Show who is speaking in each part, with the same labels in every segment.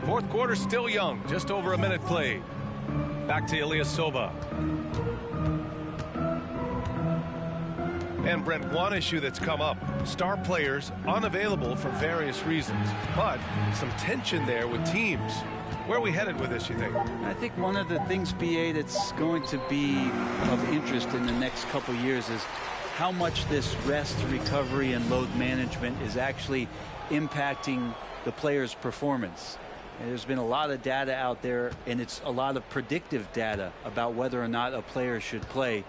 Speaker 1: Fourth quarter still young, just over a minute played. Back to Ilyasova. And Brent, one issue that's come up, star players unavailable for various reasons, but some tension there with teams. Where are we headed with this, you think?
Speaker 2: I think one of the things, BA, that's going to be of interest in the next couple years is how much this rest, recovery, and load management is actually impacting the player's performance. And there's been a lot of data out there, and it's a lot of predictive data about whether or not a player should play.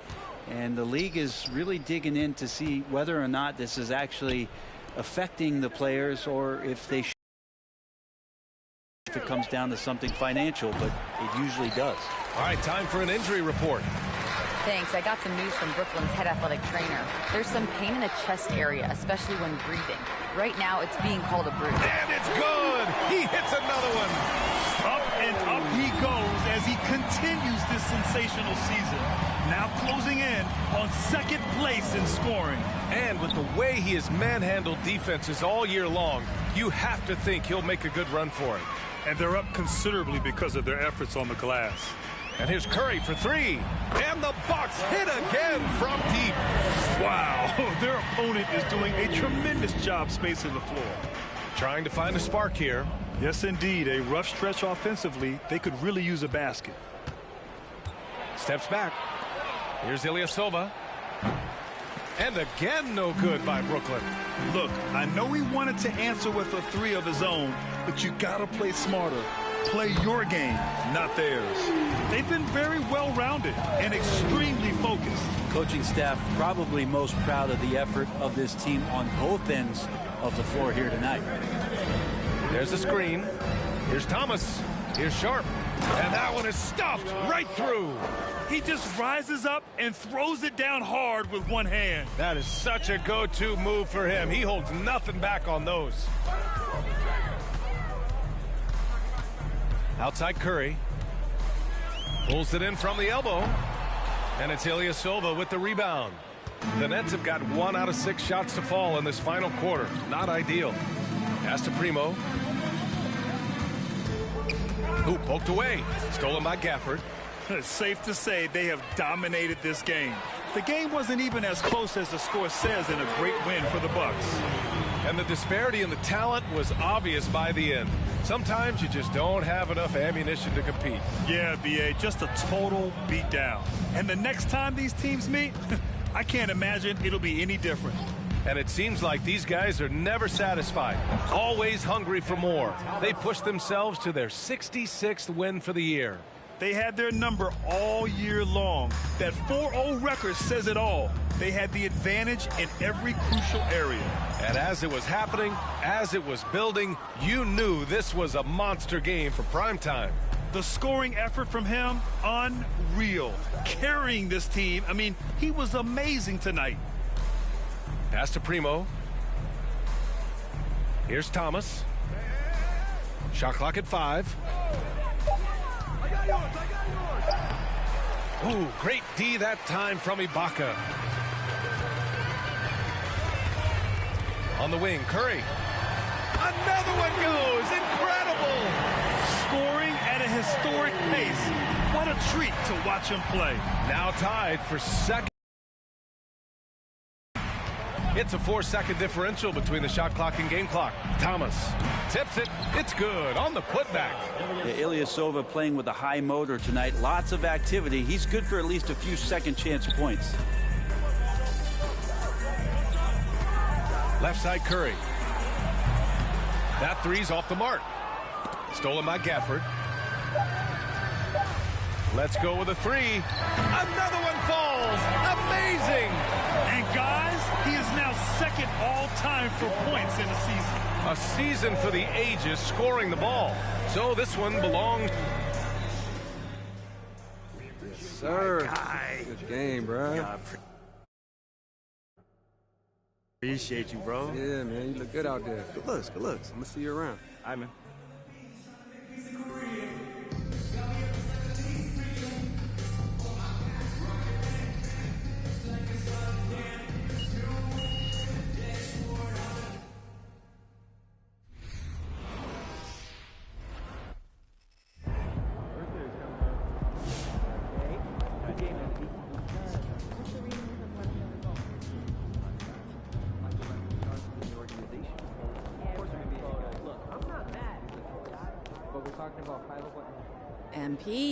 Speaker 2: And the league is really digging in to see whether or not this is actually affecting the players, or if they should. If it comes down to something financial, but it usually does.
Speaker 1: All right, time for an injury report.
Speaker 3: Thanks. I got some news from Brooklyn's head athletic trainer. There's some pain in the chest area, especially when breathing. Right now, it's being called a bruise.
Speaker 1: And it's good. He hits another one.
Speaker 4: Up and up he goes as he continues this sensational season. Now closing in on second place in scoring.
Speaker 1: And with the way he has manhandled defenses all year long, you have to think he'll make a good run for it.
Speaker 4: And they're up considerably because of their efforts on the glass.
Speaker 1: And here's Curry for three. And the Bucks hit again from deep.
Speaker 4: Wow, their opponent is doing a tremendous job spacing the floor.
Speaker 1: Trying to find a spark here.
Speaker 4: Yes, indeed. A rough stretch offensively. They could really use a basket.
Speaker 1: Steps back. Here's Ilyasova. And again, no good by Brooklyn.
Speaker 4: Look, I know he wanted to answer with a three of his own, but you got to play smarter. Play your game, not theirs. They've been very well-rounded and extremely focused.
Speaker 2: Coaching staff probably most proud of the effort of this team on both ends of the floor here tonight.
Speaker 1: There's the screen. Here's Thomas. Here's Sharp. And that one is stuffed right through.
Speaker 4: He just rises up and throws it down hard with one hand.
Speaker 1: That is such a go-to move for him. He holds nothing back on those. Outside Curry. Pulls it in from the elbow. And it's Ilyasova with the rebound. The Nets have got 1 out of 6 shots to fall in this final quarter. Not ideal. Pass to Primo. Ooh, poked away. Stolen by Gafford.
Speaker 4: It's safe to say they have dominated this game. The game wasn't even as close as the score says in a great win for the Bucks.
Speaker 1: And the disparity in the talent was obvious by the end. Sometimes you just don't have enough ammunition to compete.
Speaker 4: Yeah, BA, just a total beatdown. And the next time these teams meet, I can't imagine it'll be any different.
Speaker 1: And it seems like these guys are never satisfied, always hungry for more. They push themselves to their 66th win for the year.
Speaker 4: They had their number all year long. That 4-0 record says it all. They had the advantage in every crucial area.
Speaker 1: And as it was happening, as it was building, you knew this was a monster game for primetime.
Speaker 4: The scoring effort from him, unreal. Carrying this team, I mean, he was amazing tonight.
Speaker 1: Pass to Primo. Here's Thomas. Shot clock at 5. Ooh, great D that time from Ibaka. On the wing, Curry. Another one goes. Incredible.
Speaker 4: Scoring at a historic pace. What a treat to watch him play.
Speaker 1: Now tied for second. It's a 4-second differential between the shot clock and game clock. Thomas tips it. It's good on the putback.
Speaker 2: Yeah, Ilyasova playing with a high motor tonight. Lots of activity. He's good for at least a few second chance points.
Speaker 1: Left side Curry. That three's off the mark. Stolen by Gafford. Let's go with a three. Another one falls. Amazing.
Speaker 4: And guys, he is now second all-time for points in the season.
Speaker 1: A season for the ages scoring the ball. So this one belonged.
Speaker 5: Yes, sir. Good game, bro.
Speaker 6: Appreciate you, bro.
Speaker 5: Yeah, man. You look good out there. Good looks, good looks. I'm going to see you around.
Speaker 6: All right, man.
Speaker 7: MP.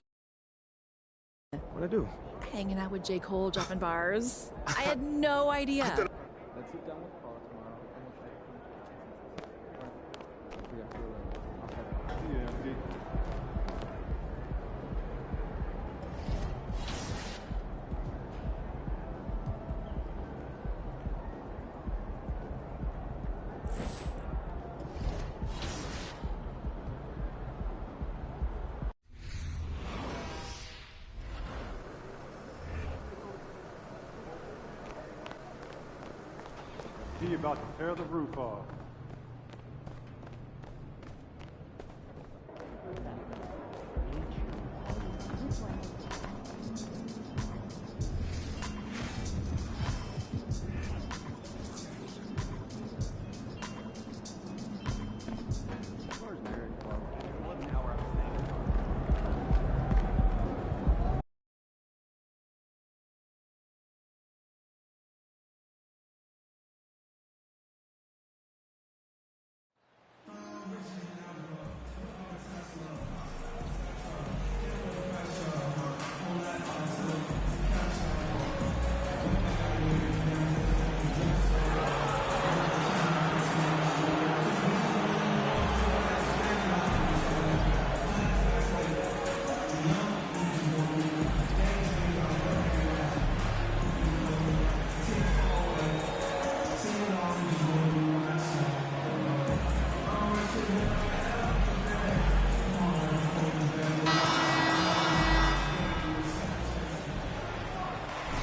Speaker 5: What'd I do?
Speaker 7: Hanging out with J. Cole, dropping bars. I had no idea.
Speaker 8: Let's sit down with Paul tomorrow and we'll try to come to
Speaker 4: Yeah,
Speaker 8: He about to tear the roof off.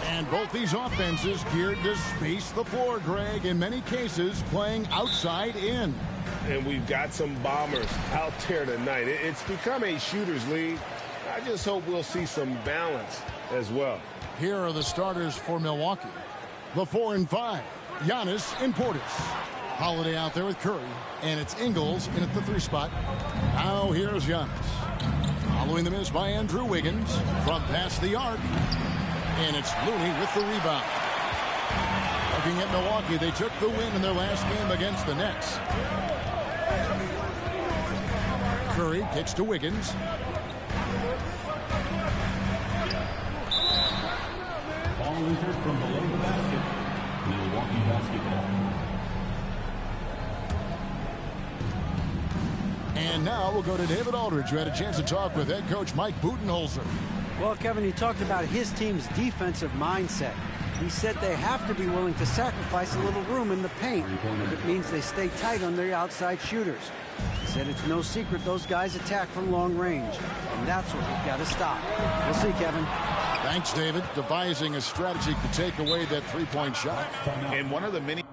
Speaker 9: And both these offenses geared to space the floor, Greg, in many cases playing outside in.
Speaker 10: And we've got some bombers out there tonight. It's become a shooter's league. I just hope we'll see some balance as well.
Speaker 9: Here are the starters for Milwaukee. The 4 and 5, Giannis and Portis. Holiday out there with Curry, and it's Ingles in at the 3 spot. Now here's Giannis. Following the miss by Andrew Wiggins from past the arc. And it's Looney with the rebound. Looking at Milwaukee, they took the win in their last game against the Nets. Curry kicks to Wiggins.
Speaker 11: Ball entered from below the basket. Milwaukee basketball.
Speaker 9: And now we'll go to David Aldridge, who had a chance to talk with head coach Mike Budenholzer.
Speaker 12: Well, Kevin, he talked about his team's defensive mindset. He said they have to be willing to sacrifice a little room in the paint if it means they stay tight on their outside shooters. He said it's no secret those guys attack from long range, and that's what we've got to stop. We'll see, Kevin.
Speaker 9: Thanks, David. Devising a strategy to take away that three-point shot.
Speaker 10: And one of the many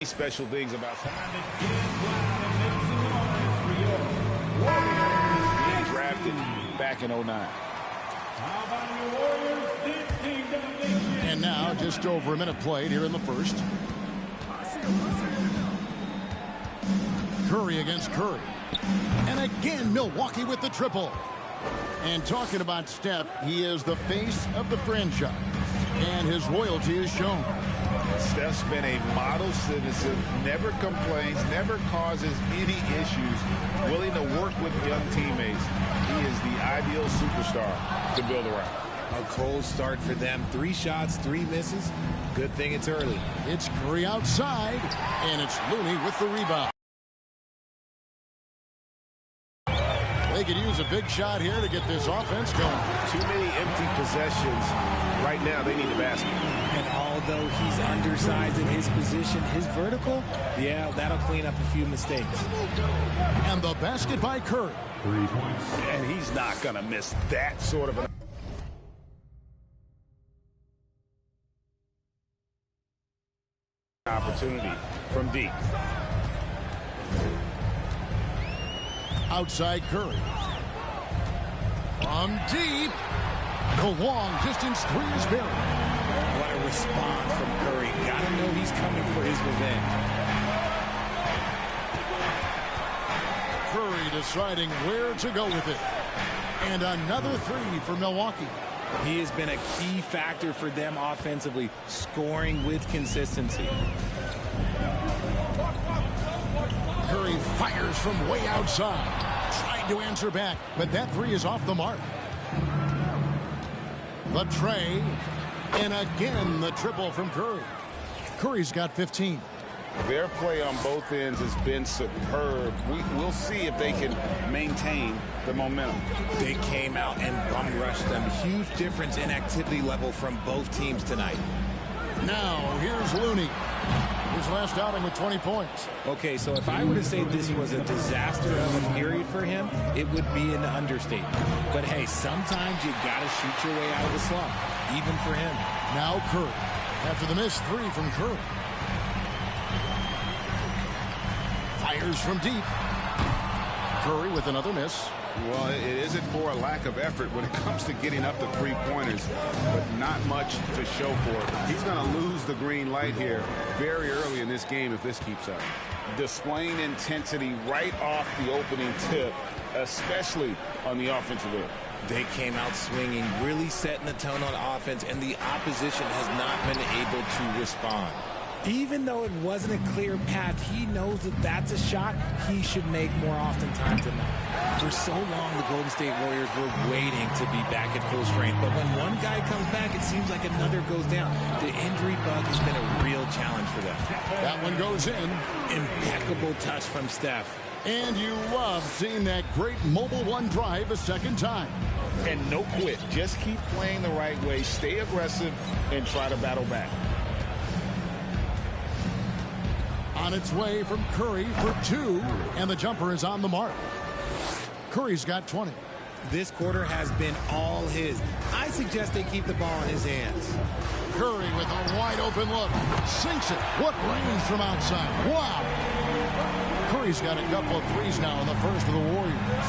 Speaker 10: special things about drafted back in 09.
Speaker 9: And now just over a minute played here in the first. Curry against Curry. And again, Milwaukee with the triple. And talking about Steph, he is the face of the franchise. And his loyalty is shown.
Speaker 10: Steph's been a model citizen, never complains, never causes any issues, willing to work with young teammates. He is the ideal superstar to build around.
Speaker 13: A cold start for them. 3 shots, 3 misses. Good thing it's early.
Speaker 9: It's Curry outside, and it's Looney with the rebound. They could use a big shot here to get this offense going.
Speaker 10: Too many empty possessions. Right now, they need a basket.
Speaker 13: And although he's undersized in his position, his vertical, yeah, that'll clean up a few mistakes.
Speaker 9: And the basket by Curry.
Speaker 11: 3 points.
Speaker 10: And he's not going to miss that sort of an opportunity from deep.
Speaker 9: Outside Curry. From deep. The long distance three is buried.
Speaker 13: What a response from Curry. Gotta know he's coming for his revenge.
Speaker 9: Curry deciding where to go with it. And another three for Milwaukee.
Speaker 13: He has been a key factor for them offensively, scoring with consistency.
Speaker 9: Curry fires from way outside. Tried to answer back, but that three is off the mark. The tray, and again the triple from Curry. Curry's got 15.
Speaker 10: Their play on both ends has been superb. We'll see if they can maintain the momentum.
Speaker 13: They came out and bum rushed them. Huge difference in activity level from both teams tonight.
Speaker 9: Now, here's Looney. His last outing with 20 points.
Speaker 13: Okay, so if I were to say this was a disaster of a period for him, it would be an understatement. But hey, sometimes you got to shoot your way out of the slump, even for him.
Speaker 9: Now Curry. After the missed three from Curry. Fires from deep. Curry with another miss.
Speaker 10: Well, it isn't for a lack of effort when it comes to getting up the three-pointers, but not much to show for it. He's going to lose the green light here very early in this game if this keeps up. Displaying intensity right off the opening tip, especially on the offensive end.
Speaker 13: They came out swinging, really setting the tone on offense, and the opposition has not been able to respond. Even though it wasn't a clear path, he knows that that's a shot he should make more often times than not. For so long, the Golden State Warriors were waiting to be back at full strength, but when one guy comes back, it seems like another goes down. The injury bug has been a real challenge for them.
Speaker 9: That one goes in.
Speaker 13: Impeccable touch from Steph.
Speaker 9: And you love seeing that great mobile one drive a second time.
Speaker 10: And no quit. Just keep playing the right way, stay aggressive, and try to battle back.
Speaker 9: On its way from Curry for two, and the jumper is on the mark. Curry's got 20.
Speaker 13: This quarter has been all his. I suggest they keep the ball in his hands.
Speaker 9: Curry with a wide open look. Sinks it. What range from outside. Wow. Curry's got a couple of threes now in the first of the Warriors.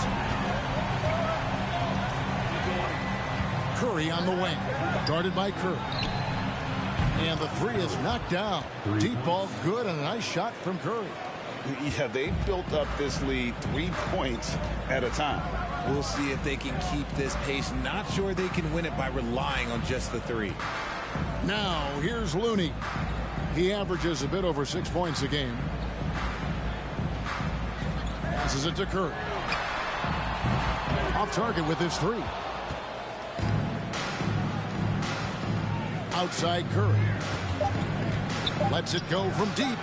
Speaker 9: Curry on the wing. Guarded by Curry. And the three is knocked down. Deep ball good and a nice shot from Curry.
Speaker 10: Yeah, they built up this lead 3 points at a time.
Speaker 13: We'll see if they can keep this pace. Not sure they can win it by relying on just the three.
Speaker 9: Now, here's Looney. He averages a bit over 6 points a game. Passes it to Curry. Off target with his three. Outside Curry. Lets it go from deep.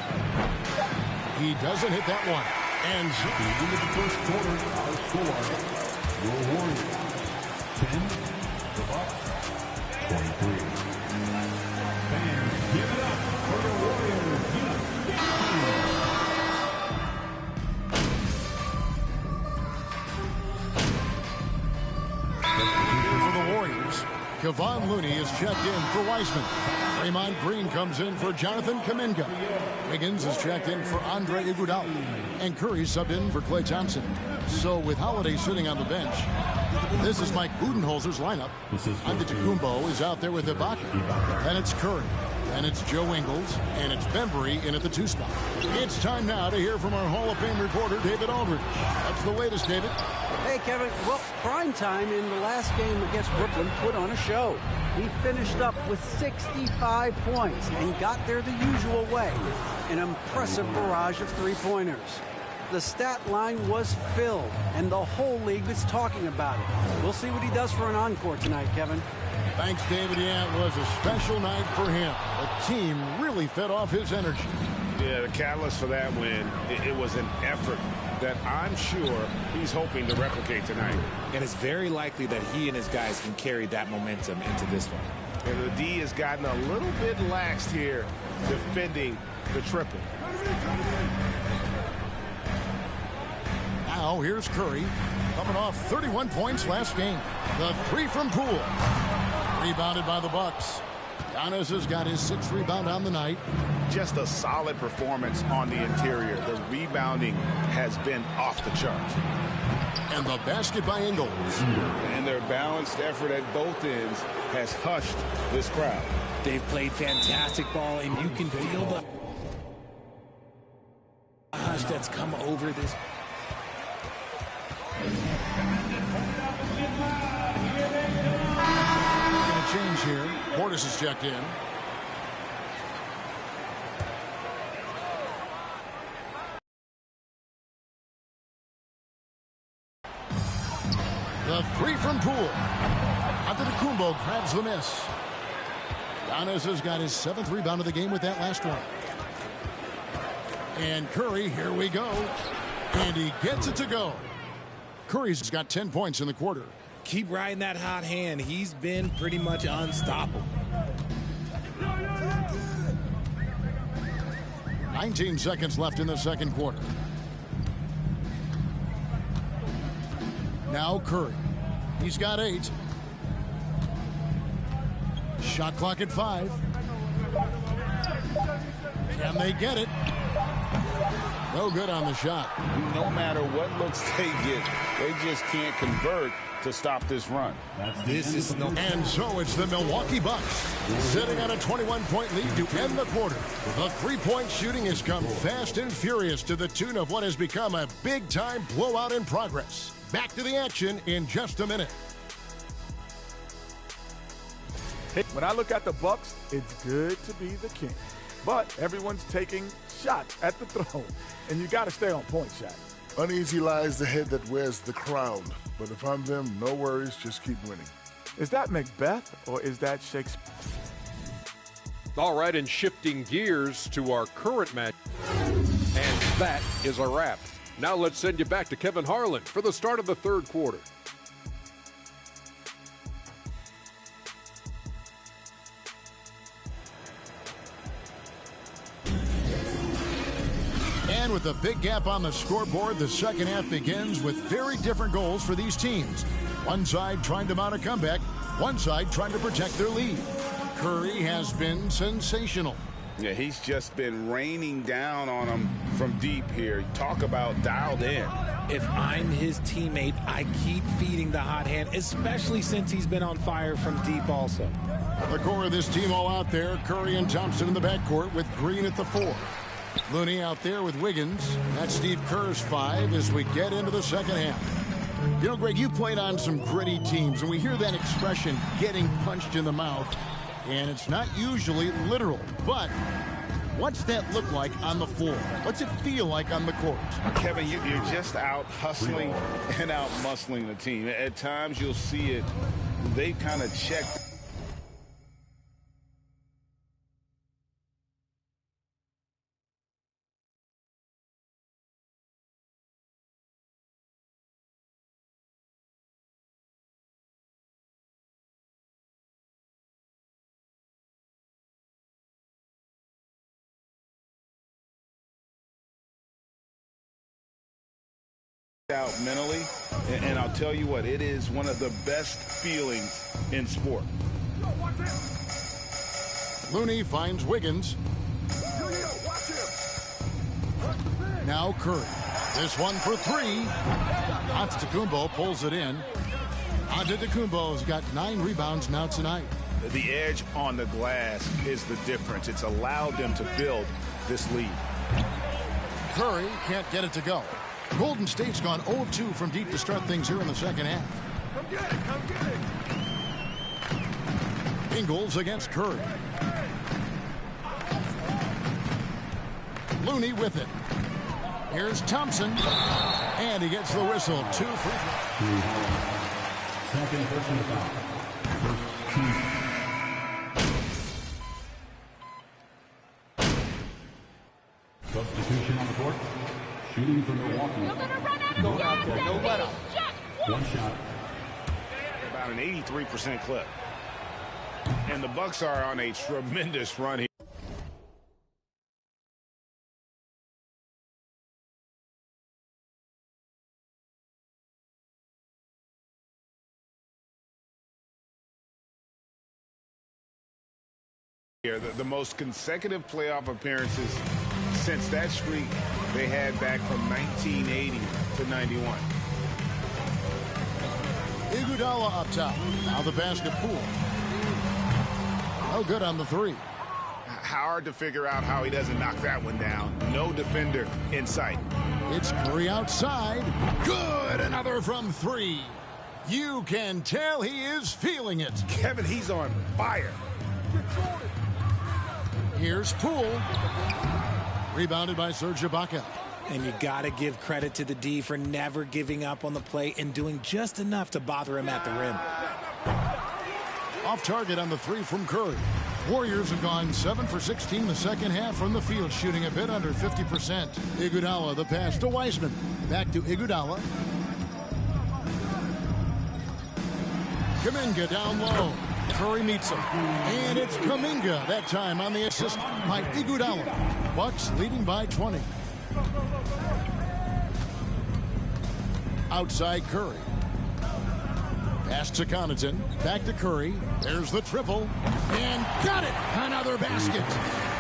Speaker 9: He doesn't hit that one. And
Speaker 11: at the end of the first quarter, our score, your Warriors 10, the Bucks 23. Fans, give it up for the Warriors.
Speaker 9: For the Warriors, Kevon Looney is checked in for Wiseman. Draymond Green comes in for Jonathan Kuminga. Wiggins is checked in for Andre Iguodala. And Curry subbed in for Klay Thompson. So with Holiday sitting on the bench, this is Mike Budenholzer's lineup. Antetokounmpo is out there with Ibaka. Then it's Curry. Then it's Joe Ingles. And it's Bembry in at the 2 spot. It's time now to hear from our Hall of Fame reporter, David Aldridge. What's the latest, David?
Speaker 12: Hey, Kevin. Well, prime time in the last game against Brooklyn put on a show. He finished up with 65 points and got there the usual way. An impressive barrage of three-pointers. The stat line was filled, and the whole league is talking about it. We'll see what he does for an encore tonight, Kevin.
Speaker 9: Thanks, David. Yeah, it was a special night for him. The team really fed off his energy.
Speaker 10: Yeah, the catalyst for that win, it was an effort that I'm sure he's hoping to replicate tonight.
Speaker 13: And it's very likely that he and his guys can carry that momentum into this one.
Speaker 1: And the D has gotten a little bit laxed here defending the triple.
Speaker 9: Now here's Curry coming off 31 points last game. The three from Poole. Rebounded by the Bucks. Giannis has got his 6th rebound on the night.
Speaker 10: Just a solid performance on the interior. The rebounding has been off the charts.
Speaker 9: And the basket by Ingles.
Speaker 10: And their balanced effort at both ends has hushed this crowd.
Speaker 13: They've played fantastic ball, and you can feel the hush that's come over this.
Speaker 9: change here. Portis is checked in. The three from Poole. Antetokounmpo grabs the miss. Giannis has got his 7th rebound of the game with that last one. And Curry, here we go. And he gets it to go. Curry's got 10 points in the quarter.
Speaker 13: Keep riding that hot hand. He's been pretty much unstoppable.
Speaker 9: 19 seconds left in the second quarter. Now Curry. He's got 8. Shot clock at 5. Can they get it? No good on the shot.
Speaker 10: No matter what looks they get, they just can't convert to stop this run.
Speaker 9: And so it's the Milwaukee Bucks sitting on a 21-point lead to end the quarter. The three-point shooting has come fast and furious to the tune of what has become a big-time blowout in progress. Back to the action in just a minute.
Speaker 8: Hey, when I look at the Bucks, it's good to be the king. But everyone's taking shots at the throne, and you got to stay on point, Shaq.
Speaker 14: Uneasy lies the head that wears the crown. But if I'm them, no worries, just keep winning.
Speaker 8: Is that Macbeth or is that Shakespeare?
Speaker 15: All right, and shifting gears to our current match. And that is a wrap. Now let's send you back to Kevin Harlan for the start of the third quarter.
Speaker 9: And with a big gap on the scoreboard, the second half begins with very different goals for these teams. One side trying to mount a comeback, one side trying to protect their lead. Curry has been sensational.
Speaker 10: Yeah, he's just been raining down on them from deep here. Talk about dialed in.
Speaker 13: If I'm his teammate, I keep feeding the hot hand, especially since he's been on fire from deep also.
Speaker 9: The core of this team all out there. Curry and Thompson in the backcourt with Green at the 4. Looney out there with Wiggins. That's Steve Kerr's 5 as we get into the second half. You know, Greg, you played on some gritty teams, and we hear that expression, getting punched in the mouth, and it's not usually literal. But what's that look like on the floor? What's it feel like on the court?
Speaker 10: Kevin, you're just out hustling and out muscling the team. At times you'll see it. They kind of check. Out mentally, and I'll tell you what, it is one of the best feelings in sport.
Speaker 9: Looney finds Wiggins. Now Curry. This one for 3. Antetokounmpo pulls it in. Antetokounmpo's got 9 rebounds now tonight.
Speaker 10: The edge on the glass is the difference. It's allowed them to build this lead.
Speaker 9: Curry can't get it to go. Golden State's gone 0 of 2 from deep to start things here in the second half.
Speaker 14: Come get it, come get it.
Speaker 9: Ingles against Curry. Looney with it. Here's Thompson. And he gets the whistle. 2 free.
Speaker 11: Second personal foul. First team. Substitution on the court. Shooting for Milwaukee.
Speaker 10: Go out there. Don't let him.
Speaker 11: One shot.
Speaker 10: About an 83% clip. And the Bucks are on a tremendous run here. The most consecutive playoff appearances since that streak they had back from 1980 to 91.
Speaker 9: Iguodala up top. Now the basket Poole. No good on the 3.
Speaker 10: Hard to figure out how he doesn't knock that one down. No defender in sight.
Speaker 9: It's Curry outside. Good. Another from 3. You can tell he is feeling it.
Speaker 10: Kevin, he's on fire.
Speaker 9: Here's Poole. Rebounded by Serge Ibaka.
Speaker 13: And you got to give credit to the D for never giving up on the play and doing just enough to bother him at the rim.
Speaker 9: Off target on the three from Curry. Warriors have gone 7 for 16 the second half from the field, shooting a bit under 50%. Iguodala, the pass to Wiseman. Back to Iguodala. Kuminga down low. Curry meets him. And it's Kuminga that time on the assist by Iguodala. Bucks leading by 20. Outside Curry. Pass to Connaughton. Back to Curry. There's the triple. And got it! Another basket.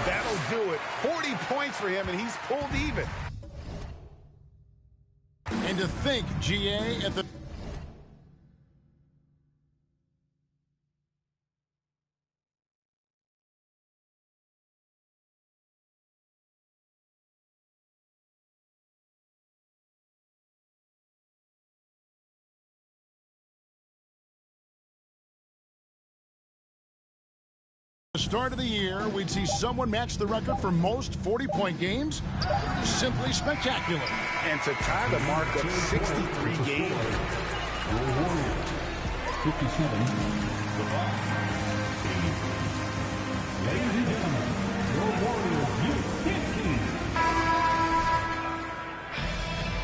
Speaker 10: That'll do it. 40 points for him, and he's pulled even.
Speaker 9: And to think, GA at the... The start of the year, we'd see someone match the record for most 40-point games. Simply spectacular.
Speaker 10: And to tie the mark of 63 games.
Speaker 11: 57. The Bucks. Ladies and gentlemen, your Warriors Youth Team.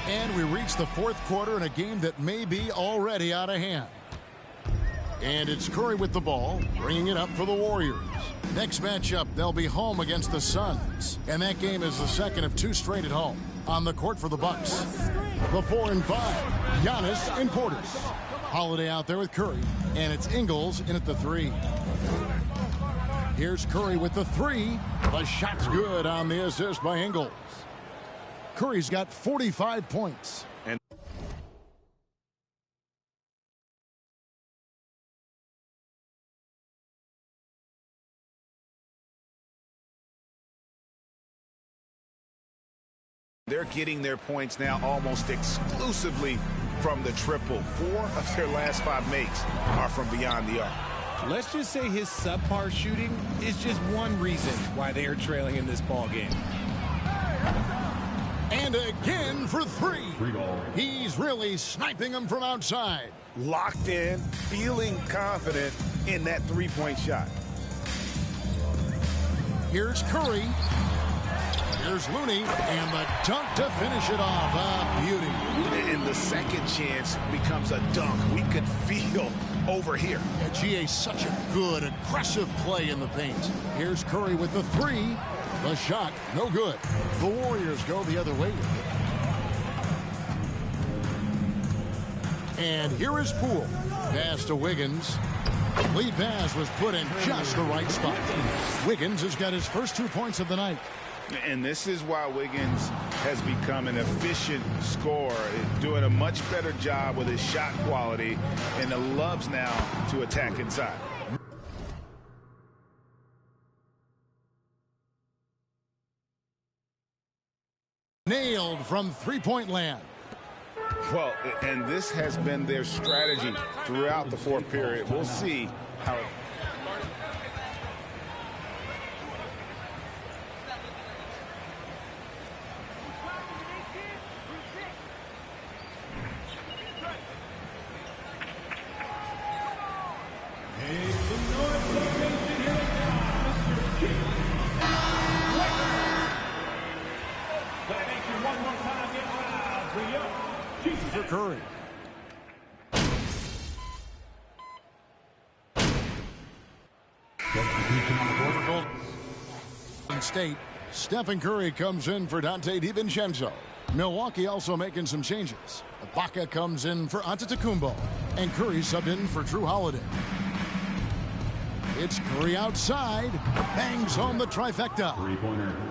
Speaker 9: And we reach the fourth quarter in a game that may be already out of hand. And it's Curry with the ball, bringing it up for the Warriors. Next matchup, they'll be home against the Suns. And that game is the second of two straight at home. On the court for the Bucks, the 4 and 5, Giannis and Portis. Holiday out there with Curry, and it's Ingles in at the 3. Here's Curry with the 3. The shot's good on the assist by Ingles. Curry's got 45 points.
Speaker 10: They're getting their points now almost exclusively from the triple. 4 of their last 5 makes are from beyond the arc.
Speaker 13: Let's just say his subpar shooting is just one reason why they are trailing in this ball game.
Speaker 9: And again for 3. He's really sniping them from outside.
Speaker 10: Locked in, feeling confident in that 3-point shot.
Speaker 9: Here's Curry. Here's Looney, and the dunk to finish it off. A beauty.
Speaker 10: And the second chance becomes a dunk. We could feel over here.
Speaker 9: Yeah, GA, such a good, aggressive play in the paint. Here's Curry with the 3. The shot, no good. The Warriors go the other way. And here is Poole. Pass to Wiggins. Lead pass was put in just the right spot. Wiggins has got his first 2 points of the night.
Speaker 10: And this is why Wiggins has become an efficient scorer, doing a much better job with his shot quality, and loves now to attack inside.
Speaker 9: Nailed from three-point land.
Speaker 10: Well, and this has been their strategy throughout the fourth period. We'll see how it...
Speaker 9: For Curry. Golden State. Stephen Curry comes in for Dante DiVincenzo. Milwaukee also making some changes. Ibaka comes in for Antetokounmpo. And Curry subbed in for Drew Holiday. It's Curry outside. Bangs home the trifecta.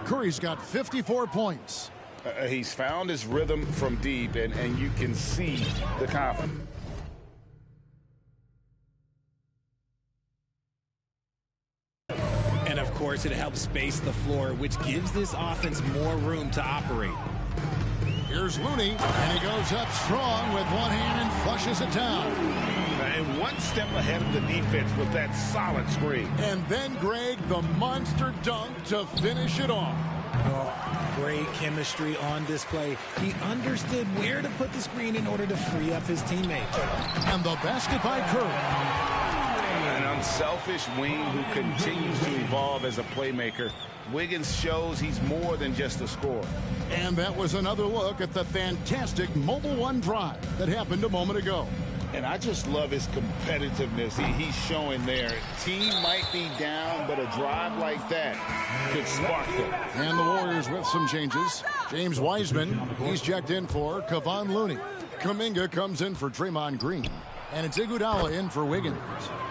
Speaker 9: Curry's got 54 points.
Speaker 10: He's found his rhythm from deep, and you can see the confidence.
Speaker 13: And of course, it helps space the floor, which gives this offense more room to operate.
Speaker 9: Here's Looney, and he goes up strong with one hand and flushes it down.
Speaker 10: And one step ahead of the defense with that solid screen.
Speaker 9: And then, Greg, the monster dunk to finish it off.
Speaker 13: Oh, great chemistry on display. He understood where to put the screen in order to free up his teammate.
Speaker 9: And the basket by Curry.
Speaker 10: An unselfish wing who continues to evolve as a playmaker. Wiggins shows he's more than just a scorer.
Speaker 9: And that was another look at the fantastic Mobile One drive that happened a moment ago.
Speaker 10: And I just love his competitiveness he's showing there. Team might be down, but a drive like that could spark them.
Speaker 9: And the Warriors with some changes. James Wiseman, he's checked in for Kevon Looney. Kuminga comes in for Draymond Green. And it's Iguodala in for Wiggins.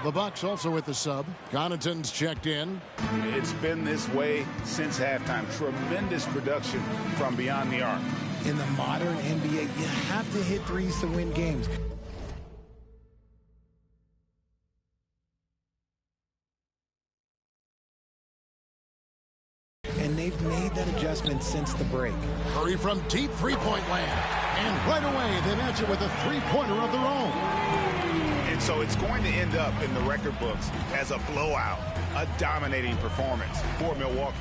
Speaker 9: The Bucks also with the sub. Connaughton's checked in.
Speaker 10: It's been this way since halftime. Tremendous production from beyond the arc.
Speaker 13: In the modern NBA, you have to hit threes to win games. And they've made that adjustment since the break.
Speaker 9: Curry from deep three-point land. And right away, they match it with a three-pointer of their own.
Speaker 10: And so it's going to end up in the record books as a blowout, a dominating performance for Milwaukee.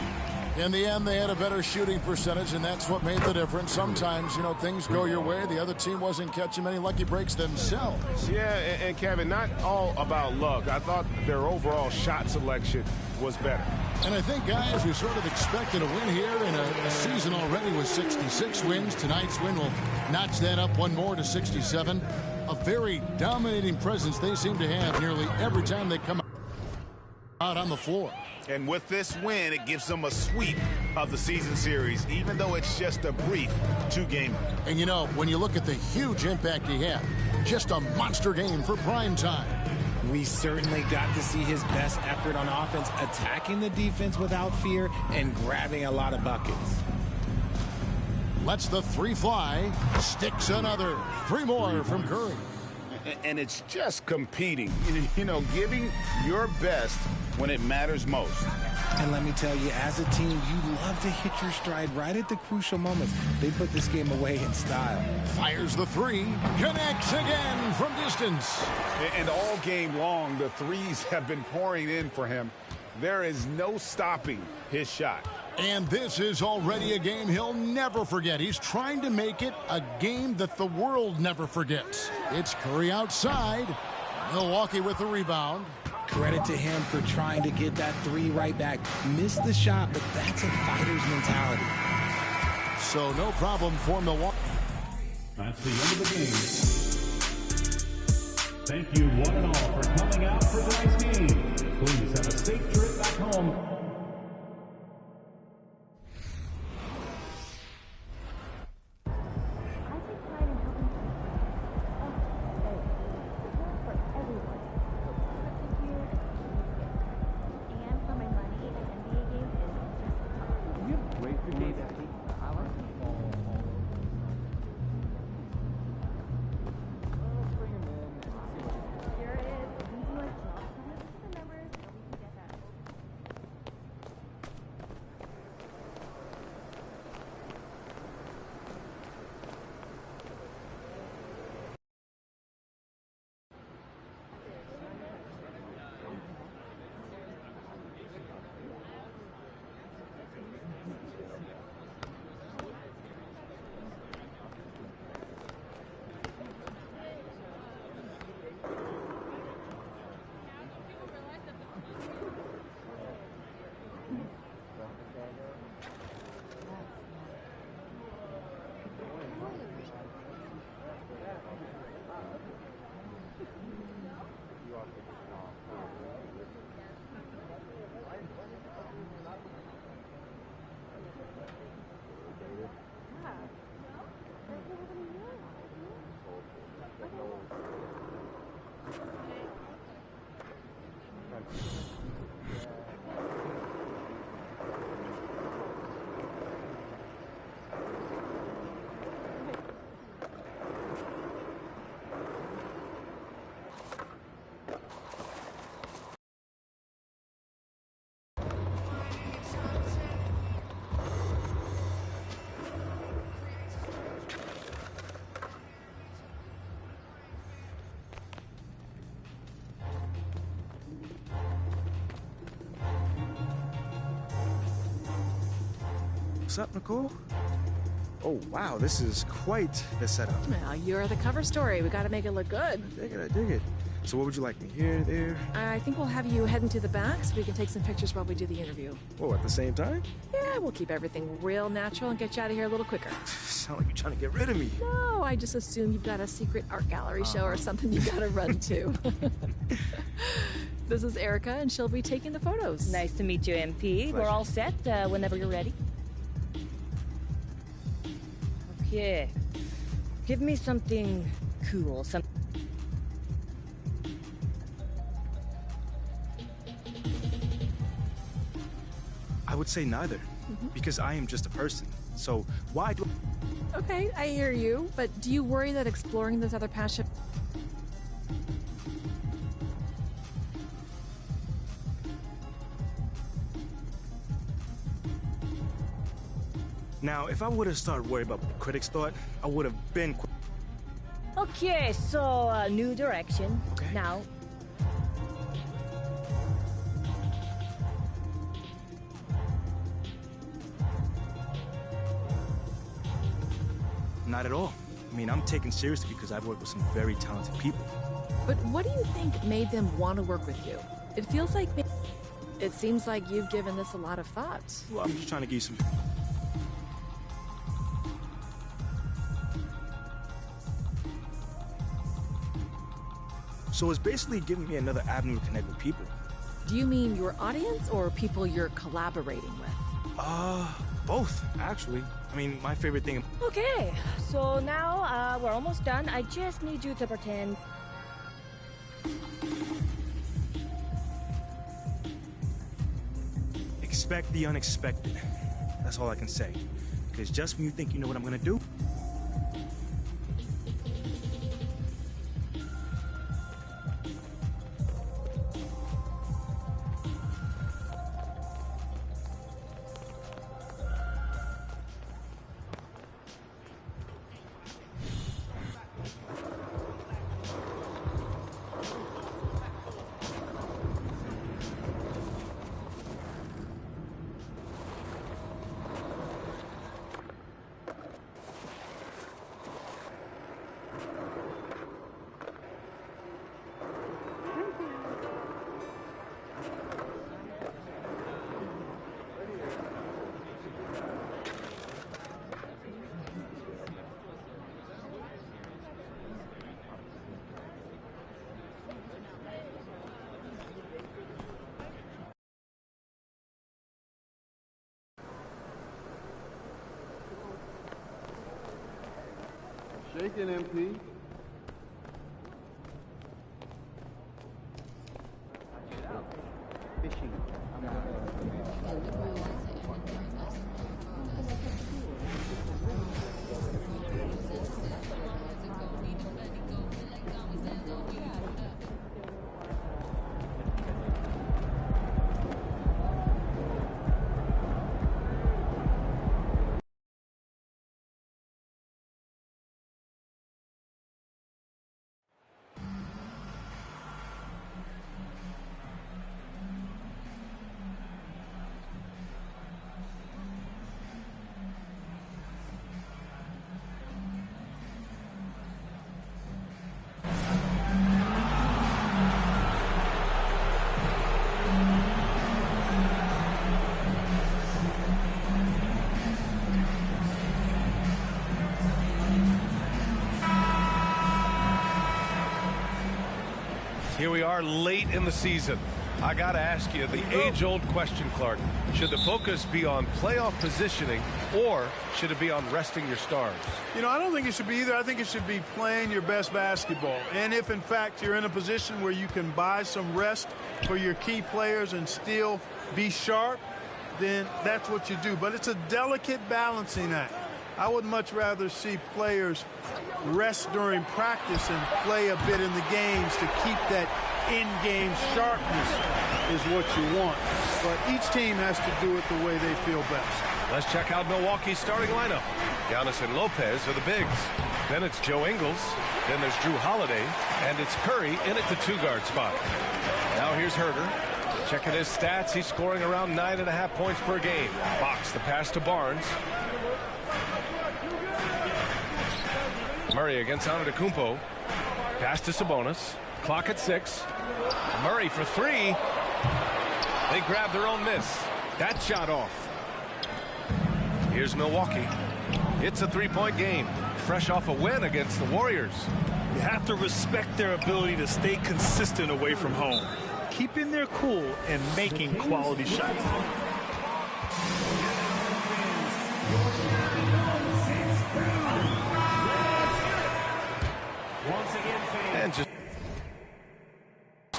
Speaker 9: In the end, they had a better shooting percentage, and that's what made the difference. Sometimes, you know, things go your way. The other team wasn't catching many lucky breaks themselves.
Speaker 1: Yeah, and Kevin, not all about luck. I thought their overall shot selection was better.
Speaker 9: And I think, guys, we sort of expected a win here in a season already with 66 wins. Tonight's win will notch that up one more to 67. A very dominating presence they seem to have nearly every time they come out on the floor.
Speaker 10: And with this win, it gives them a sweep of the season series, even though it's just a brief two-gamer.
Speaker 9: And, you know, when you look at the huge impact he had, just a monster game for prime time.
Speaker 13: We certainly got to see his best effort on offense, attacking the defense without fear and grabbing a lot of buckets.
Speaker 9: Lets the three fly, sticks another. Three more from Curry.
Speaker 10: And it's just competing, you know, giving your best when it matters most.
Speaker 13: And let me tell you, as a team, you love to hit your stride right at the crucial moments. They put this game away in style.
Speaker 9: Fires the three, connects again from distance.
Speaker 1: And all game long, the threes have been pouring in for him. There is no stopping his shot.
Speaker 9: And this is already a game he'll never forget. He's trying to make it a game that the world never forgets. It's Curry outside. Milwaukee with the rebound.
Speaker 13: Credit to him for trying to get that three right back. Missed the shot, but that's a fighter's mentality.
Speaker 9: So no problem for Milwaukee.
Speaker 11: That's the end of the game. Thank you one and all for coming out for tonight's game. Please have a safe trip back home.
Speaker 16: What's up, Nicole? Oh, wow, this is quite the setup.
Speaker 7: Now, you're the cover story. We got to make it look good.
Speaker 16: I dig it. So what would you like me, here, there?
Speaker 7: I think we'll have you head into the back so we can take some pictures while we do the interview.
Speaker 16: Oh, at the same time?
Speaker 7: Yeah, we'll keep everything real natural and get you out of here a little quicker.
Speaker 16: Sound like you're trying to get rid of me.
Speaker 7: No, I just assume you've got a secret art gallery show or something you got to run to. This is Erica, and she'll be taking the photos.
Speaker 17: Nice to meet you, MP. We're all set whenever you're ready. Okay. Give me something cool.
Speaker 16: I would say neither, because I am just a person. So why do...
Speaker 7: Okay, I hear you, but do you worry that exploring this other passion...
Speaker 16: Now, if I would have started worrying about what critics thought, I would have been...
Speaker 17: Okay, so new direction. Okay. Now...
Speaker 16: Not at all. I mean, I'm taken seriously because I've worked with some very talented people.
Speaker 7: But what do you think made them want to work with you? It feels like... It seems like you've given this a lot of thought.
Speaker 16: Well, I'm just trying to give you some... So it's basically giving me another avenue to connect with people.
Speaker 7: Do you mean your audience or people you're collaborating with?
Speaker 16: Both, actually. I mean, my favorite thing...
Speaker 17: Okay, so now we're almost done. I just need you to pretend...
Speaker 16: Expect the unexpected. That's all I can say. Because just when you think you know what I'm gonna do...
Speaker 5: Shaking, MP.
Speaker 2: Fishing.
Speaker 1: Here we are late in the season. I got to ask you the age-old question, Clark. Should the focus be on playoff positioning or should it be on resting your stars?
Speaker 4: You know, I don't think it should be either. I think it should be playing your best basketball. And if, in fact, you're in a position where you can buy some rest for your key players and still be sharp, then that's what you do. But it's a delicate balancing act. I would much rather see players rest during practice and play a bit in the games to keep that in-game sharpness is what you want. But each team has to do it the way they feel best.
Speaker 1: Let's check out Milwaukee's starting lineup. Giannis and Lopez are the bigs. Then it's Joe Ingles. Then there's Drew Holiday. And it's Curry in at the two-guard spot. Now here's Herter. Checking his stats, he's scoring around 9.5 points per game. Fox, the pass to Barnes. Murray against Antetokounmpo. Pass to Sabonis. Clock at 6. Murray for 3. They grab their own miss. That shot off. Here's Milwaukee. It's a 3-point game. Fresh off a win against the Warriors.
Speaker 4: You have to respect their ability to stay consistent away from home. Keeping their cool and making quality shots.
Speaker 1: And just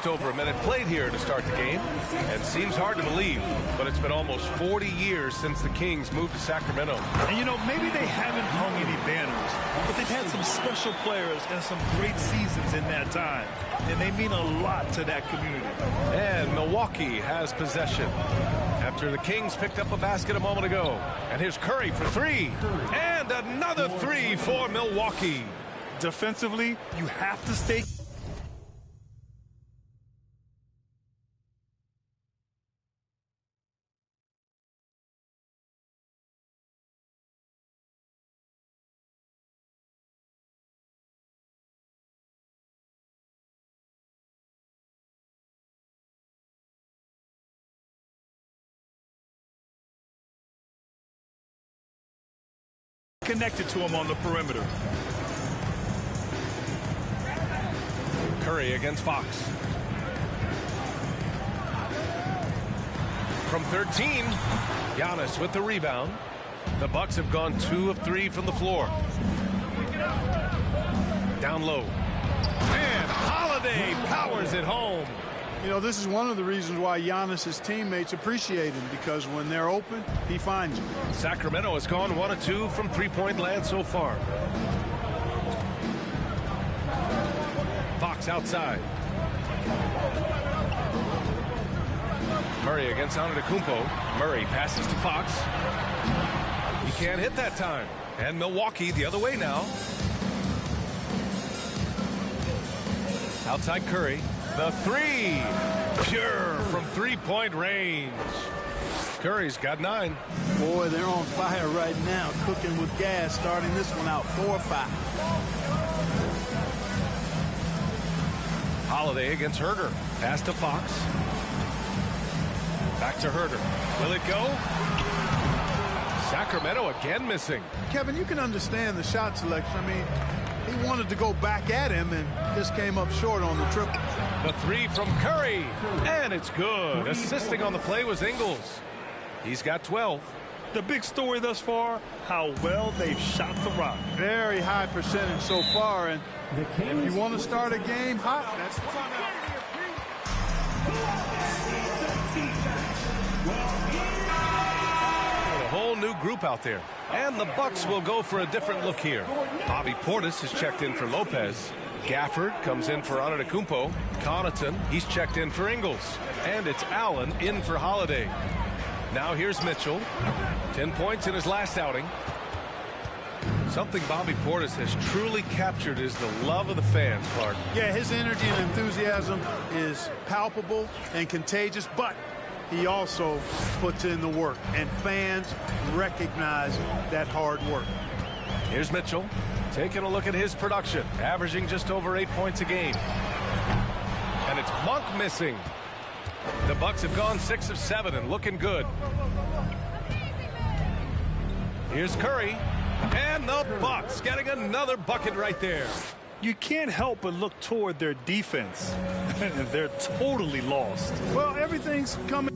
Speaker 1: over a minute played here to start the game, and seems hard to believe, but it's been almost 40 years since the Kings moved to Sacramento.
Speaker 4: And you know, maybe they haven't hung any banners, but they've had some special players and some great seasons in that time, and they mean a lot to that community.
Speaker 1: And Milwaukee has possession after the Kings picked up a basket a moment ago. And here's Curry for 3, and another 3 for Milwaukee.
Speaker 4: Defensively, you have to stay. Connected to him on the perimeter.
Speaker 1: Curry against Fox. From 13, Giannis with the rebound. The Bucks have gone 2 of 3 from the floor. Down low. And Holiday powers it home.
Speaker 18: You know, this is one of the reasons why Giannis' teammates appreciate him, because when they're open, he finds them.
Speaker 1: Sacramento has gone 1 of 2 from three-point land so far. Fox outside. Murray against Antetokounmpo. Murray passes to Fox. He can't hit that time. And Milwaukee the other way now. Outside Curry. The 3. Pure from three-point range. Curry's got 9.
Speaker 18: Boy, they're on fire right now, cooking with gas, starting this one out 4-5.
Speaker 1: Holiday against Herder. Pass to Fox. Back to Herder. Will it go? Sacramento again missing.
Speaker 18: Kevin, you can understand the shot selection. I mean, he wanted to go back at him and just came up short on the triple.
Speaker 1: The 3 from Curry, and it's good. Assisting on the play was Ingles. He's got 12.
Speaker 4: The big story thus far, how well they've shot the rock.
Speaker 18: Very high percentage so far, and if you want to start a game hot, that's the
Speaker 1: a whole new group out there. And the Bucks will go for a different look here. Bobby Portis has checked in for Lopez. Gafford comes in for Antetokounmpo. Connaughton, he's checked in for Ingles. And it's Allen in for Holiday. Now here's Mitchell. 10 points in his last outing. Something Bobby Portis has truly captured is the love of the fans, Clark.
Speaker 18: Yeah, his energy and enthusiasm is palpable and contagious, but he also puts in the work, and fans recognize that hard work.
Speaker 1: Here's Mitchell taking a look at his production, averaging just over 8 points a game. And it's Monk missing. The Bucks have gone 6 of 7 and looking good. Here's Curry, and the Bucks getting another bucket right there.
Speaker 4: You can't help but look toward their defense. They're totally lost.
Speaker 18: Well, everything's coming.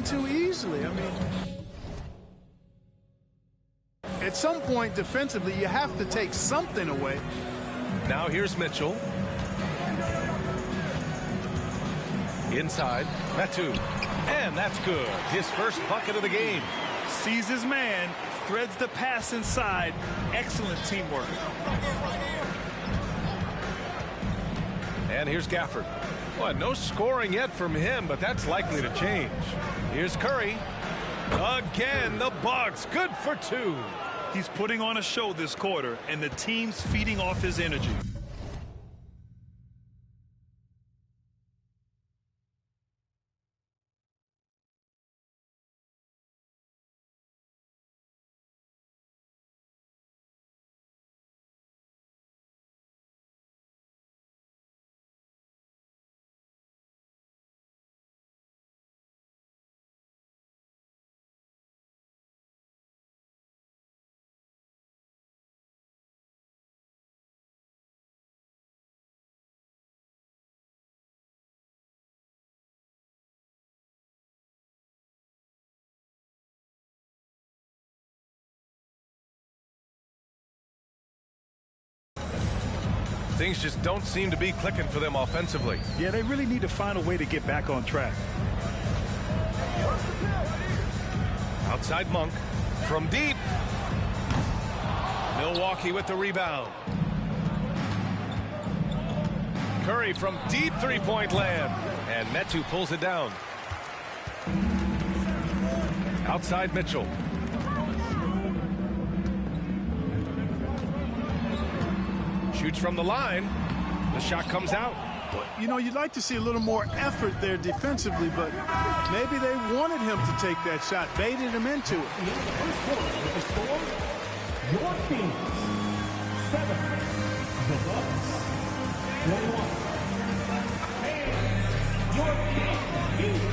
Speaker 18: Too easily. I mean, at some point defensively, you have to take something away.
Speaker 1: Now here's Mitchell. Inside, Metu. And that's good. His first bucket of the game.
Speaker 4: Sees his man, threads the pass inside. Excellent teamwork.
Speaker 1: And here's Gafford. Well, no scoring yet from him, but that's likely to change. Here's Curry. Again, the Bucks. Good for 2.
Speaker 4: He's putting on a show this quarter, and the team's feeding off his energy.
Speaker 1: Things just don't seem to be clicking for them offensively.
Speaker 4: Yeah, they really need to find a way to get back on track.
Speaker 1: Outside Monk from deep. Milwaukee with the rebound. Curry from deep three-point land. And Metu pulls it down. Outside Mitchell. Shoots from the line. The shot comes out.
Speaker 18: You know, you'd like to see a little more effort there defensively, but maybe they wanted him to take that shot, baited him into it.
Speaker 11: First quarter with the score, your team 7, the Bucks 21. And your team,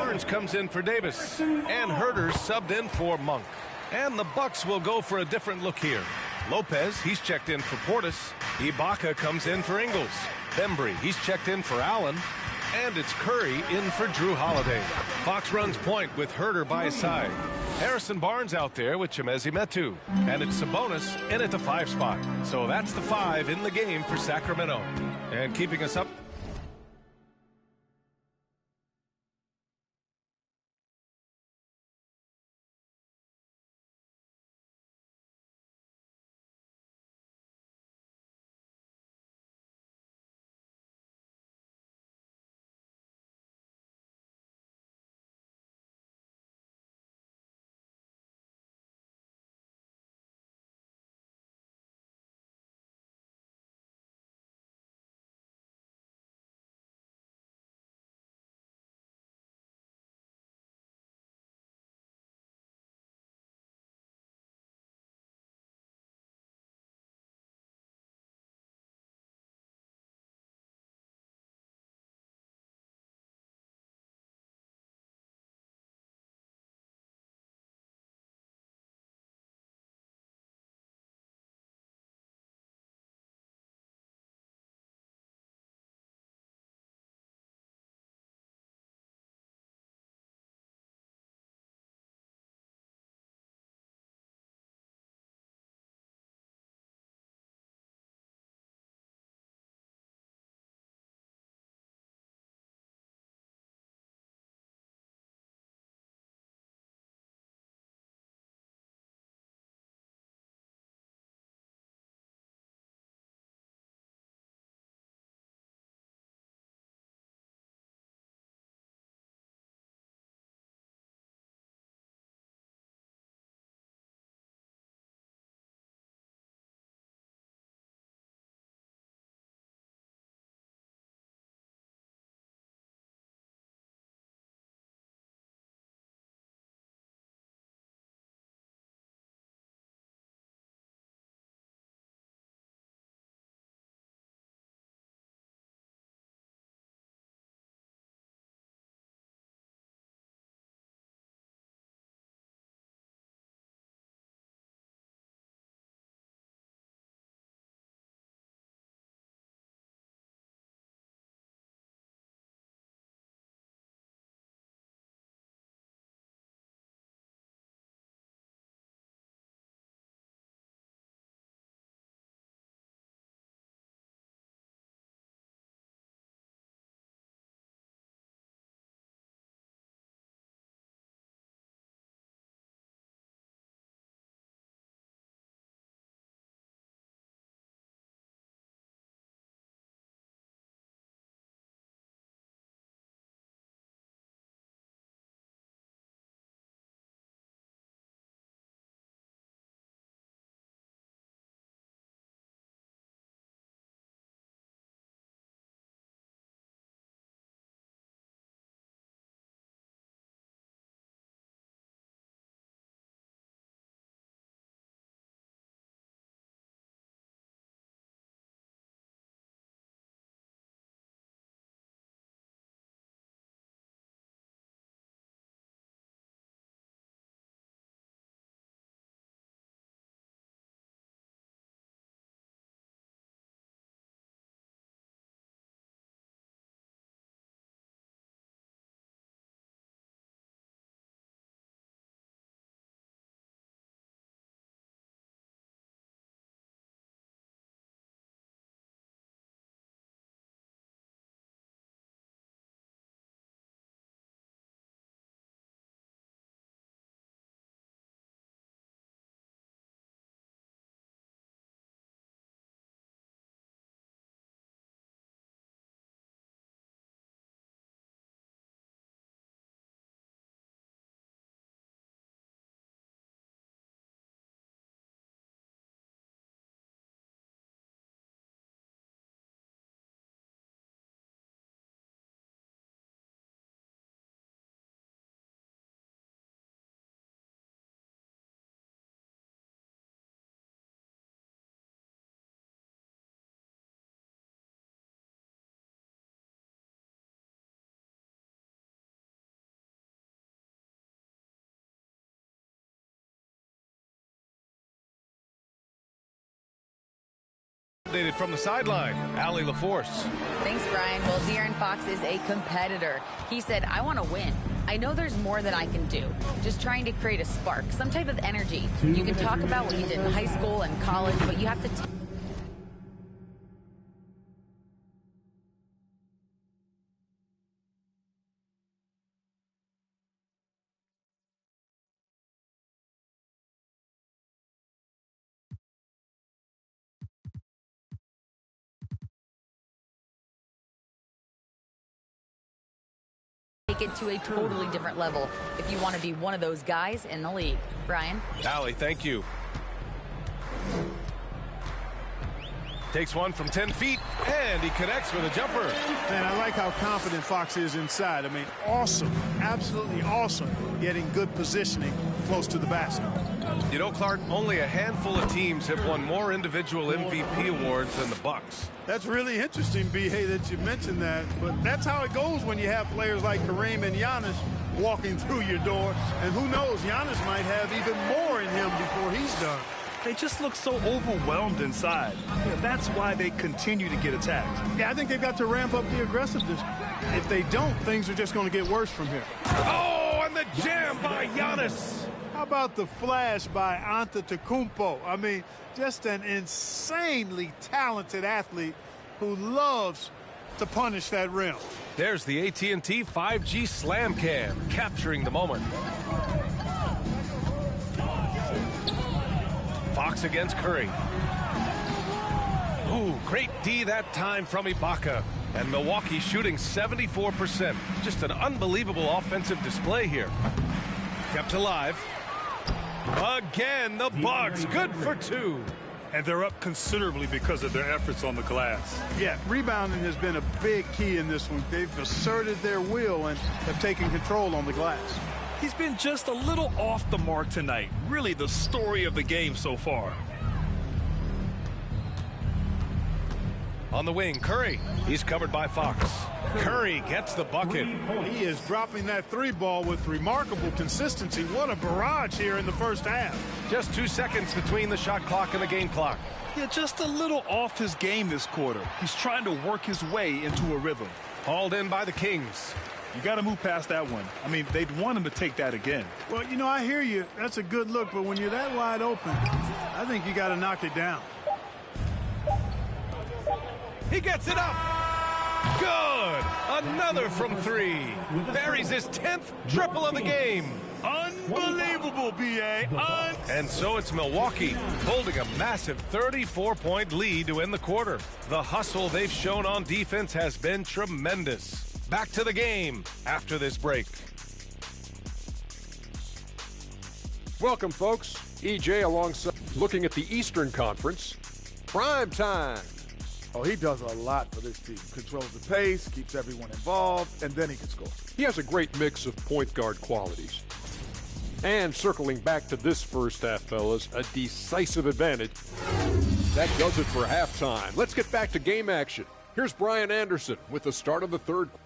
Speaker 1: Barnes comes in for Davis. And Herter subbed in for Monk. And the Bucks will go for a different look here. Lopez, he's checked in for Portis. Ibaka comes in for Ingles. Bembry, he's checked in for Allen. And it's Curry in for Drew Holiday. Fox runs point with Herter by his side. Harrison Barnes out there with Chimezie Metu. And it's Sabonis in at the 5 spot. So that's the 5 in the game for Sacramento. And keeping us up updated from the sideline. Allie LaForce.
Speaker 3: Thanks, Brian. Well, De'Aaron Fox is a competitor. He said, I want to win. I know there's more than I can do. Just trying to create a spark, some type of energy. You can talk about what you did in high school and college, but you have to take it to a totally different level if you want to be one of those guys in the league. Brian?
Speaker 1: Allie, thank you. Takes one from 10 feet, and he connects with a jumper.
Speaker 18: Man, I like how confident Fox is inside. I mean, awesome, absolutely awesome, getting good positioning close to the basket.
Speaker 1: You know, Clark, only a handful of teams have won more individual MVP awards than the Bucks.
Speaker 18: That's really interesting, B.A., that you mentioned that. But that's how it goes when you have players like Kareem and Giannis walking through your door. And who knows, Giannis might have even more in him before he's done.
Speaker 4: They just look so overwhelmed inside. That's why they continue to get attacked.
Speaker 18: Yeah, I think they've got to ramp up the aggressiveness. If they don't, things are just going to get worse from here.
Speaker 1: Oh, and the jam by Giannis.
Speaker 18: How about the flash by Antetokounmpo? I mean, just an insanely talented athlete who loves to punish that rim.
Speaker 1: There's the AT&T 5G Slam Cam, capturing the moment. Fox against Curry. Ooh, great D that time from Ibaka. And Milwaukee shooting 74%. Just an unbelievable offensive display here. Kept alive. Again, the Bucks, good for two.
Speaker 4: And they're up considerably because of their efforts on the glass.
Speaker 18: Yeah, rebounding has been a big key in this one. They've asserted their will and have taken control on the glass.
Speaker 4: He's been just a little off the mark tonight. Really the story of the game so far.
Speaker 1: On the wing, Curry. He's covered by Fox. Curry gets the bucket.
Speaker 18: He is dropping that three ball with remarkable consistency. What a barrage here in the first half.
Speaker 1: Just 2 seconds between the shot clock and the game clock.
Speaker 4: Yeah, just a little off his game this quarter. He's trying to work his way into a rhythm.
Speaker 1: Hauled in by the Kings.
Speaker 4: You got to move past that one. I mean, they'd want him to take that again.
Speaker 18: Well, you know, I hear you. That's a good look, but when you're that wide open, I think you got to knock it down.
Speaker 1: He gets it up. Good. Another from three. Buries his 10th triple of the game.
Speaker 4: Unbelievable, B.A.
Speaker 1: And so it's Milwaukee holding a massive 34-point lead to end the quarter. The hustle they've shown on defense has been tremendous. Back to the game after this break.
Speaker 15: Welcome, folks. EJ alongside, looking at the Eastern Conference. Prime time.
Speaker 8: Oh, he does a lot for this team. Controls the pace, keeps everyone involved, and then he can score.
Speaker 15: He has a great mix of point guard qualities. And circling back to this first half, fellas, a decisive advantage. That does it for halftime. Let's get back to game action. Here's Brian Anderson with the start of the third quarter.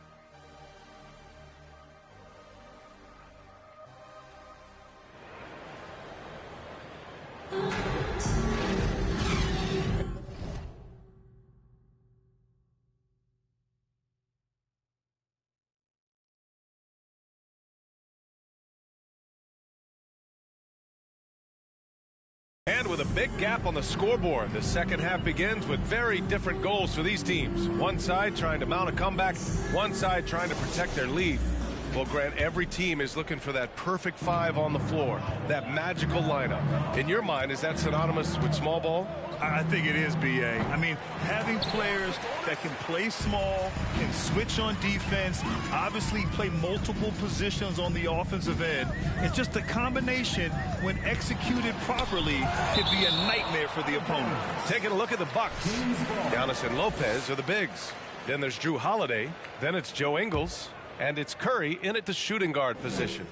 Speaker 1: And with a big gap on the scoreboard, the second half begins with very different goals for these teams. One side trying to mount a comeback, one side trying to protect their lead. Well, Grant, every team is looking for that perfect five on the floor, that magical lineup. In your mind, is that synonymous with small ball?
Speaker 4: I think it is, B.A. I mean, having players that can play small, can switch on defense, obviously play multiple positions on the offensive end. It's just a combination, when executed properly, could be a nightmare for the opponent.
Speaker 1: Taking a look at the Bucks. Giannis and Lopez are the bigs. Then there's Drew Holiday. Then it's Joe Ingles. And it's Curry in at the shooting guard position.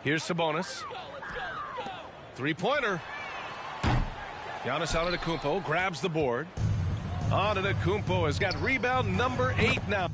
Speaker 1: Here's Sabonis. Three-pointer. Giannis Antetokounmpo grabs the board. Antetokounmpo has got rebound number 8 now.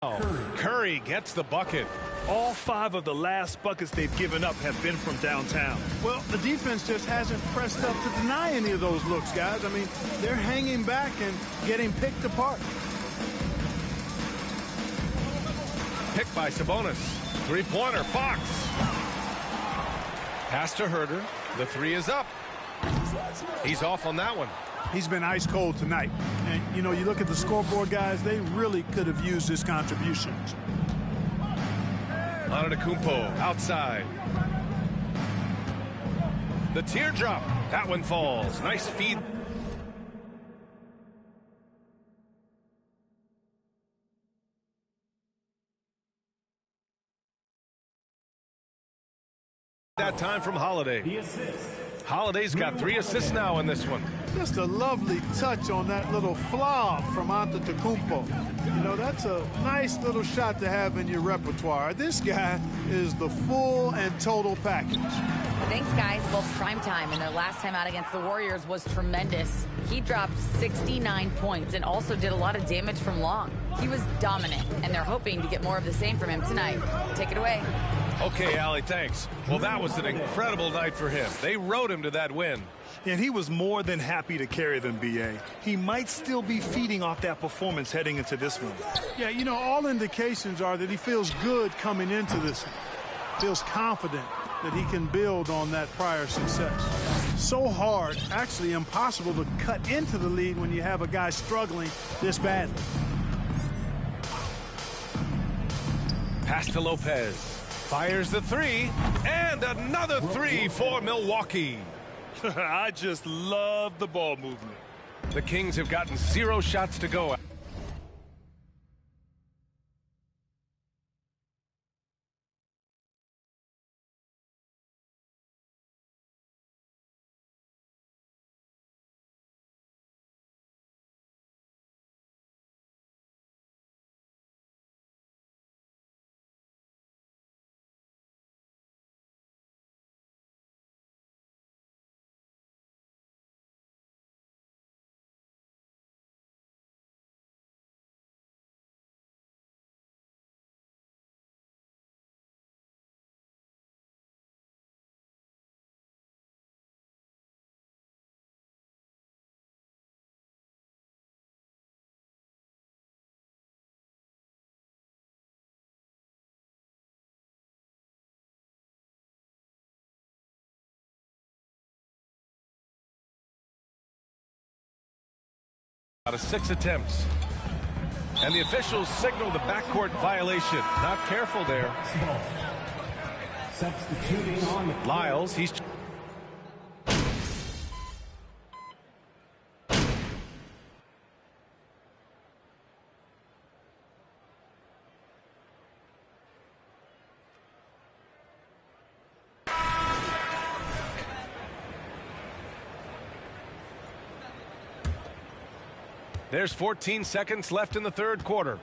Speaker 1: Curry gets the bucket.
Speaker 4: All 5 of the last buckets they've given up have been from downtown.
Speaker 18: Well, the defense just hasn't pressed up to deny any of those looks, guys. I mean, they're hanging back and getting picked apart.
Speaker 1: Picked by Sabonis. Three-pointer, Fox. Pass to Herder. The 3 is up. He's off on that one.
Speaker 18: He's been ice cold tonight. And, you know, you look at the scoreboard, guys, they really could have used his contributions.
Speaker 1: Antetokounmpo outside. The teardrop. That one falls. Nice feed. That time from Holiday. Holiday's got 3 assists now in this one.
Speaker 18: Just a lovely touch on that little flob from Antetokounmpo. You know, that's a nice little shot to have in your repertoire. This guy is the full and total package.
Speaker 3: Thanks, guys. Well, primetime and their last time out against the Warriors was tremendous. He dropped 69 points and also did a lot of damage from long. He was dominant, and they're hoping to get more of the same from him tonight. Take it away.
Speaker 1: Okay, Allie, thanks. Well, that was an incredible night for him. They rode him to that win.
Speaker 4: And he was more than happy to carry them, B.A. He might still be feeding off that performance heading into this one.
Speaker 18: Yeah, you know, all indications are that he feels good coming into this one. Feels confident that he can build on that prior success. So hard, actually impossible to cut into the lead when you have a guy struggling this badly.
Speaker 1: Pass to Lopez. Fires the 3, and another 3 for Milwaukee.
Speaker 4: I just love the ball movement.
Speaker 1: The Kings have gotten 0 shots to go. Out of 6 attempts. And the officials signal the backcourt violation. Not careful there.
Speaker 11: Substituting on
Speaker 1: Lyles, he's... There's 14 seconds left in the third quarter.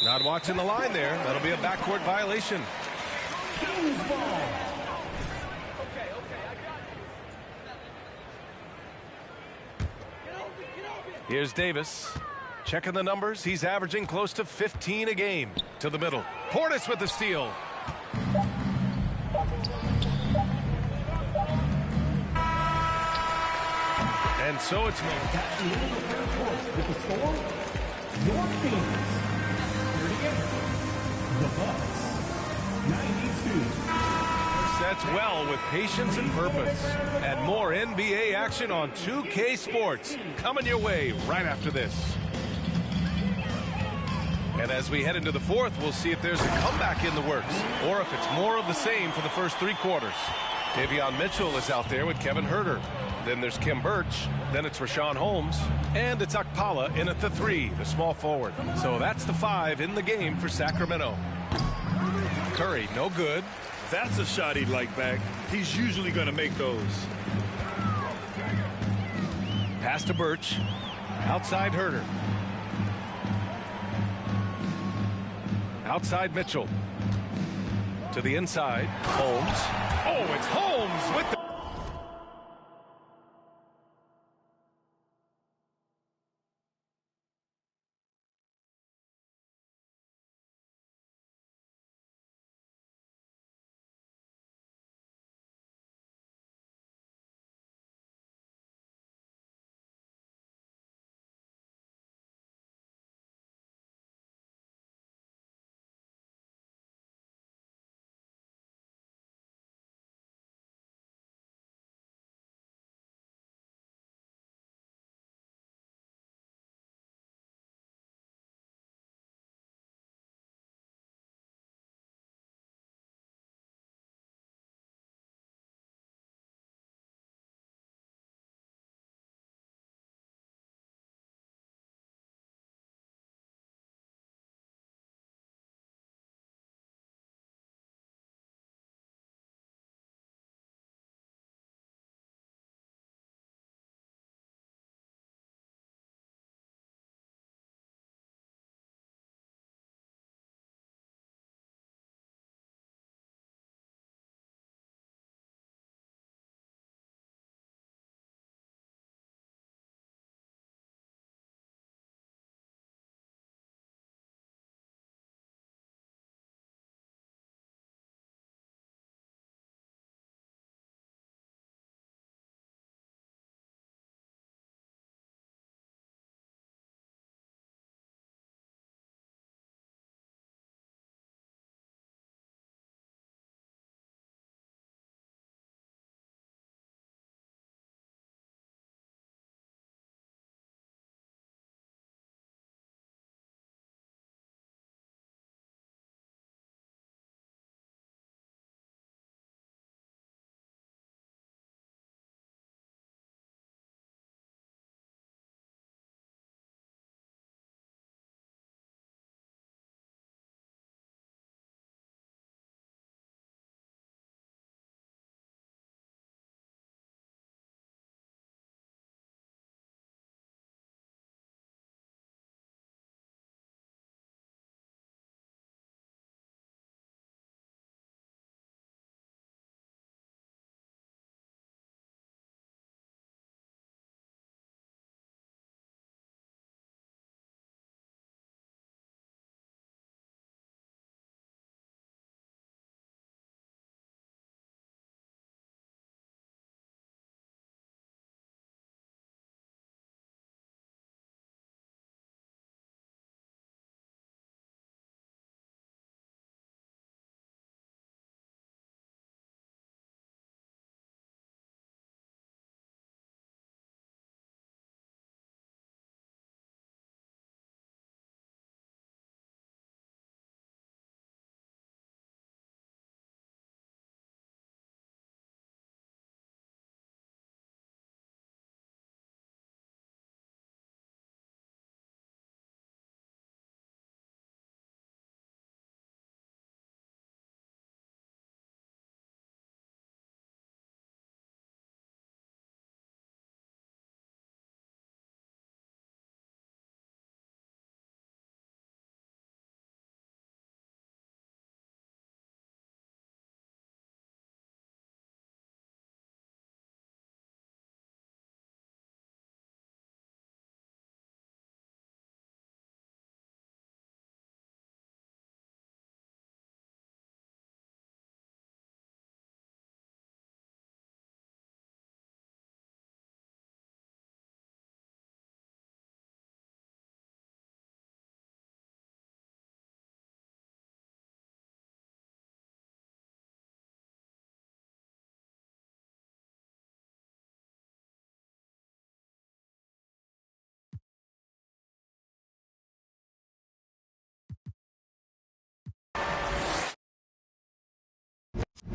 Speaker 1: Not watching the line there. That'll be a backcourt violation. Here's Davis. Checking the numbers. He's averaging close to 15 a game. To the middle. Portis with the steal. And so it's
Speaker 11: That's the end of the third quarter. With the score, your Kings 38, the Bucks 92.
Speaker 1: Sets well with patience and purpose. And more NBA action on 2K Sports coming your way right after this. And as we head into the fourth, we'll see if there's a comeback in the works or if it's more of the same for the first 3 quarters. Davion Mitchell is out there with Kevin Herter. Then there's Kim Birch. Then it's Rashawn Holmes. And it's Akpala in at the 3, the small forward. So that's the 5 in the game for Sacramento. Curry, no good.
Speaker 4: That's a shot he'd like back. He's usually going to make those.
Speaker 1: Pass to Birch. Outside Herter. Outside Mitchell. To the inside. Holmes. Oh, it's Holmes.